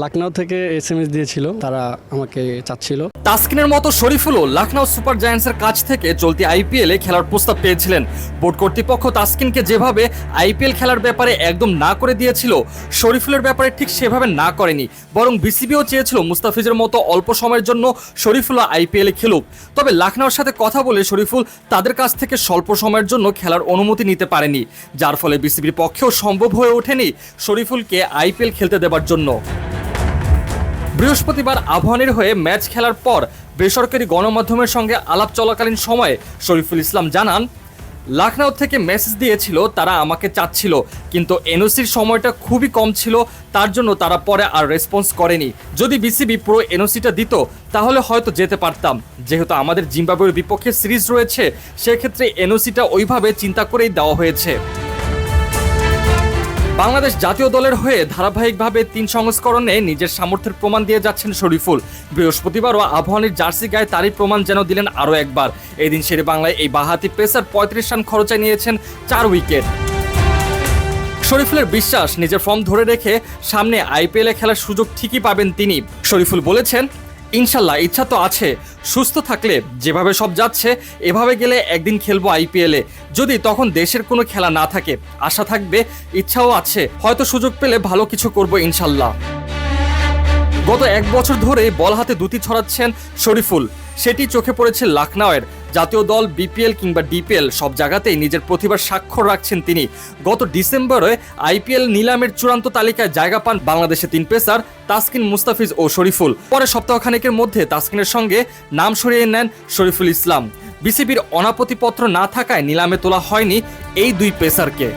লখনউ থেকে এসএমএস দিয়েছিল, তারা আমাকে চাচ্ছিল। তাসকিনের মতো শরীফুলও লখনউ সুপার জায়ান্টসের কাছ থেকে চলতি আইপিএলে খেলার প্রস্তাব পেয়েছিলেন। বোর্ড কর্তৃপক্ষ তাসকিনকে যেভাবে আইপিএল খেলার ব্যাপারে একদম না করে দিয়েছিল, শরীফুলের ব্যাপারে ঠিক সেভাবে না করেনি, বরং বিসিবিও চেয়েছিল মুস্তাফিজের মতো অল্প সময়ের জন্য শরীফুলও আইপিএলে খেলুক। তবে লখনউর সাথে কথা বলে শরীফুল তাদের কাছ থেকে স্বল্প সময়ের জন্য খেলার অনুমতি নিতে পারেনি, যার ফলে বিসিবির পক্ষেও সম্ভব হয়ে ওঠেনি শরীফুলকে আইপিএল খেলতে দেবার জন্য। বৃহস্পতিবার আবাহনীর হয়ে ম্যাচ খেলার পর বেসরকারি গণমাধ্যমের সঙ্গে আলাপ চলাকালীন সময়ে শরীফুল ইসলাম জানান, লখনউ থেকে মেসেজ দিয়েছিল, তারা আমাকে চাচ্ছিল, কিন্তু এনওসির সময়টা খুবই কম ছিল, তার জন্য তারা পরে আর রেসপন্স করেনি। যদি বিসিবি পুরো এনওসিটা দিত তাহলে হয়তো যেতে পারতাম। যেহেতু আমাদের জিম্বাবুয়ের বিপক্ষে সিরিজ রয়েছে, সেক্ষেত্রে এনওসিটা ওইভাবে চিন্তা করেই দেওয়া হয়েছে। বাংলাদেশ জাতীয় দলের হয়ে ধারাবাহিকভাবে 3 সংস্করণে নিজের সামর্থ্যের প্রমাণ দিয়ে যাচ্ছেন শরীফুল। বৃহস্পতিবারও আবাহনীর জার্সি গায়ে তারই প্রমাণ যেন দিলেন আরও একবার। এদিন শেরে বাংলায় এই বাঁহাতি পেসার 35 রান খরচায় নিয়েছেন 4 উইকেট। শরীফুলের বিশ্বাস, নিজের ফর্ম ধরে রেখে সামনে আইপিএলে খেলার সুযোগ ঠিকই পাবেন তিনি। শরীফুল বলেছেন, ইনশাল্লাহ ইচ্ছা তো আছে, সুস্থ থাকলে যেভাবে সব যাচ্ছে এভাবে গেলে একদিন খেলবো আইপিএলে। যদি তখন দেশের কোনো খেলা না থাকে, আশা থাকবে, ইচ্ছাও আছে, হয়তো সুযোগ পেলে ভালো কিছু করব ইনশাল্লাহ। গত 1 বছর ধরে বল হাতে দুটি ছড়াচ্ছেন শরীফুল। সেটি চোখে পড়েছে লখনউয়ের। জাতীয় দল, বিপিএল কিংবা ডিপিএল সব জায়গাতেই নিজের প্রতিভার স্বাক্ষর রাখছেন তিনি। গত ডিসেম্বরে আইপিএল নিলামের চূড়ান্ত তালিকায় জায়গা পান বাংলাদেশের 3 পেসার তাসকিন, মুস্তাফিজ ও শরীফুল। পরে সপ্তাহখানেকের মধ্যে তাসকিনের সঙ্গে নাম সরিয়ে নেন শরীফুল ইসলাম। বিসিবির অনাপত্তিপত্র না থাকায় নিলামে তোলা হয়নি এই 2 পেসারকে।